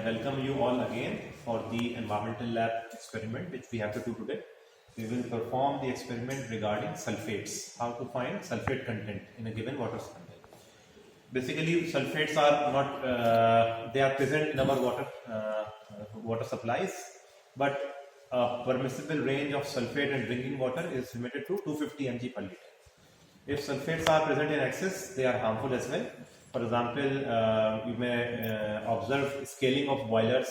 welcome you all again for the environmental lab experiment which we have to do today. We will perform the experiment regarding sulfates, how to find sulfate content in a given water sample. Basically, sulfates are not, they are present in our water supplies, but permissible range of sulfate in drinking water is limited to 250 mg per liter. If sulfates are present in excess, they are harmful as well. For example, you may observe scaling of boilers.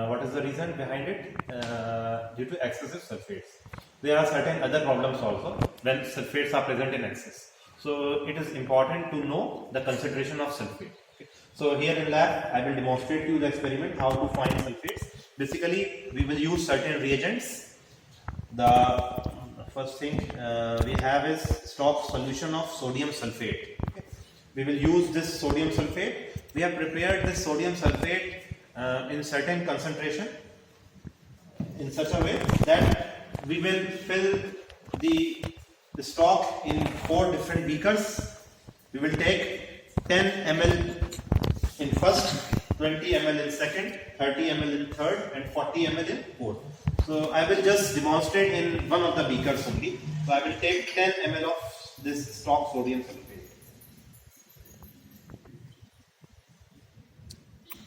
What is the reason behind it? Due to excessive sulfates. There are certain other problems also when sulfates are present in excess. So it is important to know the concentration of sulfate. Okay. So here in lab, I will demonstrate to you the experiment how to find sulfates. Basically, we will use certain reagents. The first thing we have is stock solution of sodium sulfate. Okay. We will use this sodium sulfate. We have prepared this sodium sulfate in certain concentration in such a way that we will fill the stock in 4 different beakers. We will take 10 ml in first, 20 ml in second, 30 ml in third, and 40 ml in fourth. So I will just demonstrate in one of the beakers only. So I will take 10 ml of this stock sodium sulfate.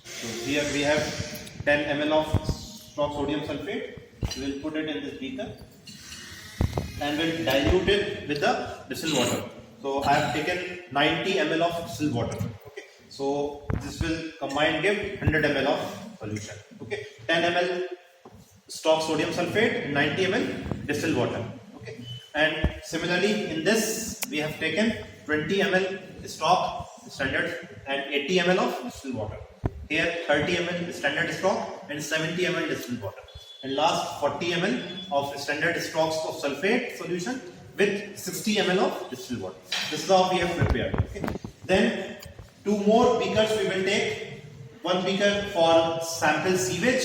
So here we have 10 ml of stock sodium sulfate. We will put it in this beaker and will dilute it with the distilled water. So I have taken 90 ml of distilled water. Okay. So this will combine give 100 ml of solution. Okay. 10 ml stock sodium sulfate, 90 ml distilled water. Okay. And similarly in this we have taken 20 ml stock standard and 80 ml of distilled water. Here 30 ml standard stock and 70 ml distilled water. And last 40 ml of standard stocks of sulfate solution with 60 ml of distilled water. This is how we have prepared. Okay. Then 2 more beakers we will take. One beaker for sample sewage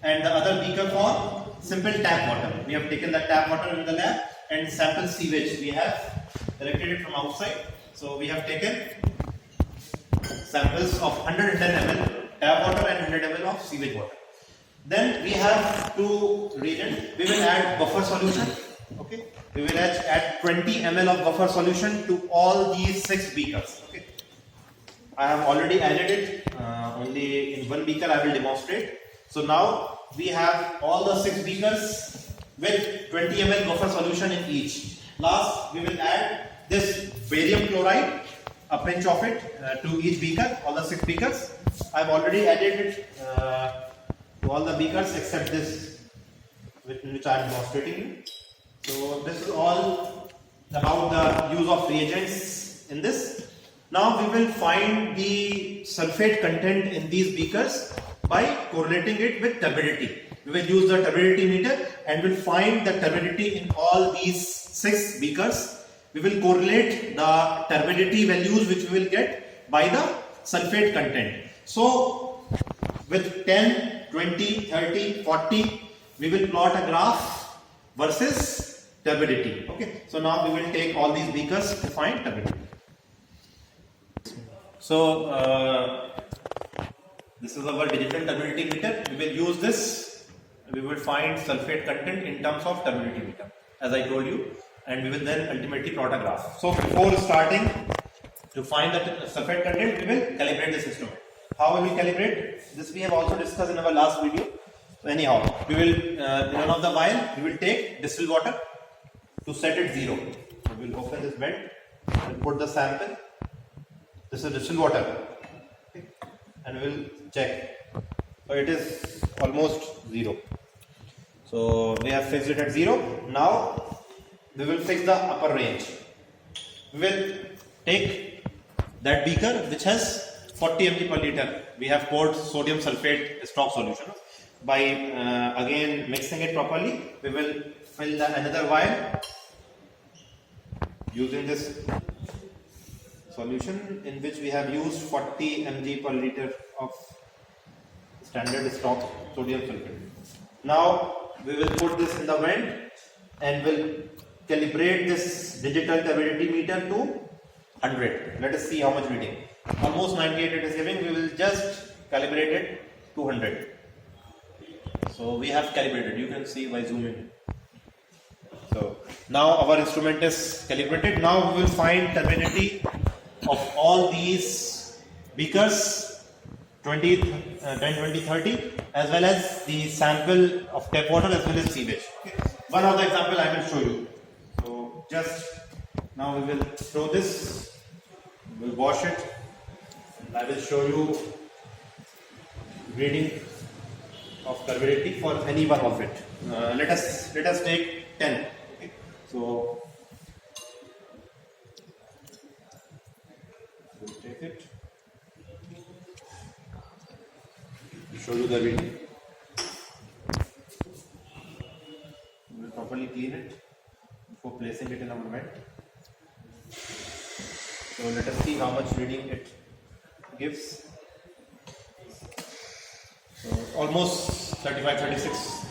and the other beaker for simple tap water. We have taken the tap water in the lab and sample sewage we have collected it from outside. So we have taken samples of 110 ml tap water and 100 ml of sewage water. Then we have 2 reagents. We will add buffer solution. Okay. We will add 20 ml of buffer solution to all these 6 beakers. Okay. I have already added it. Only in one beaker I will demonstrate. So now we have all the 6 beakers with 20 ml buffer solution in each. Last we will add this barium chloride, a pinch of it to each beaker, all the 6 beakers. I have already added it to all the beakers except this which I am demonstrating you. So this is all about the use of reagents in this. Now we will find the sulfate content in these beakers by correlating it with turbidity. We will use the turbidity meter and will find the turbidity in all these 6 beakers. We will correlate the turbidity values which we will get by the sulfate content. So with 10, 20, 30, 40, we will plot a graph versus turbidity. Okay. So now we will take all these beakers to find turbidity. So this is our digital turbidity meter. We will use this. We will find sulfate content in terms of turbidity meter, as I told you, and we will then ultimately plot a graph. So before starting to find the sulfate content, we will calibrate this instrument. How will we calibrate? This we have also discussed in our last video. So anyhow, we will in one of the vial we will take distilled water to set it 0. So we will open this vent and put the sample. This is distilled water, okay. And we will check. So it is almost 0. So we have fixed it at 0. Now we will fix the upper range. We will take that beaker which has 40 mg per liter. We have poured sodium sulfate stock solution. By again mixing it properly, we will fill another vial using this solution in which we have used 40 mg per liter of standard stock sodium sulfate. Now we will put this in the vent and will calibrate this digital turbidity meter to 100. Let us see how much reading. Almost 98 it is giving. We will just calibrate it 200. So we have calibrated. You can see by zooming. So now our instrument is calibrated. Now we will find turbidity of all these beakers 20, 10, 20, 30, as well as the sample of tap water as well as sewage. Okay. One of the example I will show you. So just now we will throw this, we will wash it. I will show you reading of turbidity for any one of it. Let us take 10. Okay. So we'll take it. Show you the reading. We will properly clean it before placing it in our vent. So let us see how much reading it gives. So almost 35, 36,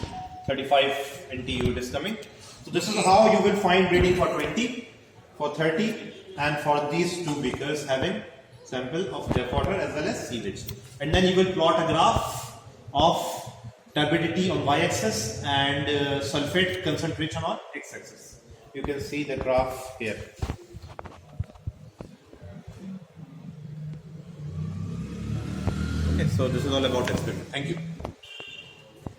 35 NTU it is coming. So this is how you will find reading for 20, for 30, and for these two beakers having sample of tap water as well as sewage. And then you will plot a graph of turbidity on y-axis and sulfate concentration on x-axis. You can see the graph here. Okay, so this is all about experiment. Thank you.